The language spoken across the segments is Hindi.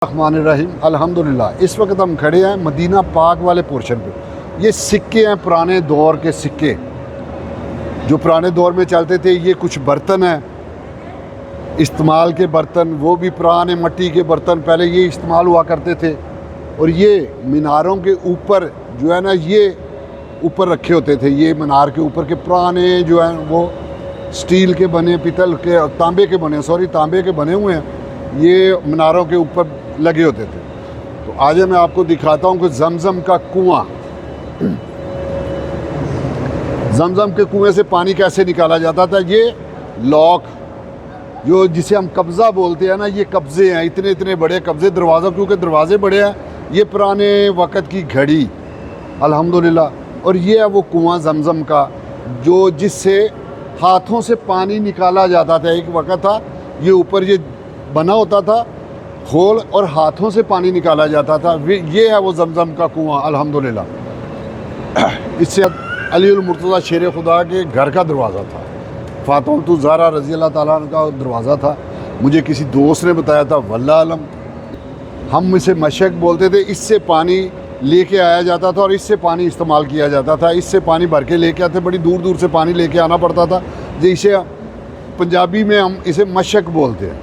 रहमानिर्रहीम अल्हम्दुलिल्लाह। इस वक्त हम खड़े हैं मदीना पाक वाले पोर्शन पे। ये सिक्के हैं, पुराने दौर के सिक्के जो पुराने दौर में चलते थे। ये कुछ बर्तन हैं, इस्तेमाल के बर्तन, वो भी पुराने मट्टी के बर्तन पहले ये इस्तेमाल हुआ करते थे। और ये मीनारों के ऊपर जो है ना, ये ऊपर रखे होते थे। ये मीनार के ऊपर के पुराने जो हैं वो स्टील के बने, पीतल के, तांबे के बने, तांबे के बने हुए हैं। ये मीनारों के ऊपर लगे होते थे। तो आज मैं आपको दिखाता हूँ कि जमज़म का कुआं, जमज़म के कुएं से पानी कैसे निकाला जाता था। ये लॉक जो जिसे हम कब्ज़ा बोलते हैं ना, ये कब्ज़े हैं, इतने इतने बड़े कब्ज़े। दरवाज़ा क्योंकि दरवाजे बड़े हैं। ये पुराने वक़्त की घड़ी अल्हम्दुलिल्लाह। और ये है वो कुआं जमज़म का जो जिससे हाथों से पानी निकाला जाता था। एक वक़्त था ये ऊपर ये बना होता था खोल और हाथों से पानी निकाला जाता था। ये है वो जमज़म का कुआं अल्हम्दुलिल्लाह। इससे अली उल मुर्तज़ा शेर खुदा के घर का दरवाज़ा था। फातिमा ज़हरा रज़ी अल्लाह ताला का दरवाज़ा था। मुझे किसी दोस्त ने बताया था, वल्लाह अलम। हम इसे मशक बोलते थे। इससे पानी लेके आया जाता था और इससे पानी इस्तेमाल किया जाता था। इससे पानी भर के लेके आते, बड़ी दूर दूर से पानी लेके आना पड़ता था। जिसे पंजाबी में हम इसे मशक बोलते हैं।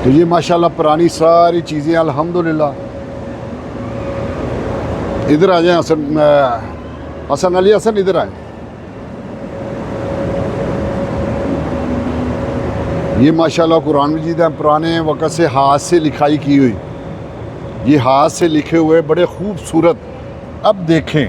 तो ये माशाल्लाह पुरानी सारी चीज़ें अल्हम्दुलिल्लाह। इधर आ जाए हसन अली, हसन इधर आए। ये माशाल्लाह कुरान मजीद है, पुराने वक़्त से हाथ से लिखाई की हुई। ये हाथ से लिखे हुए बड़े खूबसूरत। अब देखें,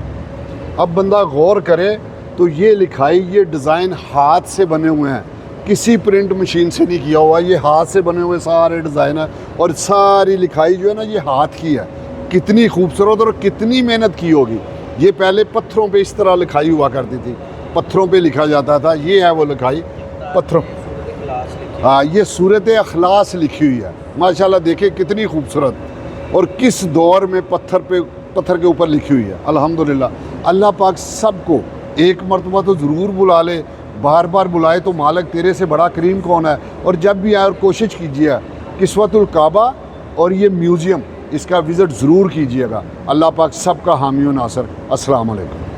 अब बंदा गौर करे तो ये लिखाई, ये डिज़ाइन हाथ से बने हुए हैं, किसी प्रिंट मशीन से नहीं किया हुआ। ये हाथ से बने हुए सारे डिज़ाइन है और सारी लिखाई जो है ना, ये हाथ की है। कितनी खूबसूरत और कितनी मेहनत की होगी। ये पहले पत्थरों पे इस तरह लिखाई हुआ करती थी, पत्थरों पे लिखा जाता था। ये है वो लिखाई पत्थरों। हाँ, ये सूरत अखलास लिखी हुई है माशाल्लाह। देखिए कितनी खूबसूरत और किस दौर में पत्थर के ऊपर लिखी हुई है अल्हम्दुलिल्लाह। अल्लाह पाक सबको एक मरतबा तो ज़रूर बुला ले, बार बार बुलाए तो मालिक तेरे से बड़ा करीम कौन है। और जब भी आए और कोशिश कीजिए किस्वतुल काबा और ये म्यूज़ियम, इसका विज़िट ज़रूर कीजिएगा। अल्लाह पाक सबका हामी व नासर। अस्सलाम वालेकुम।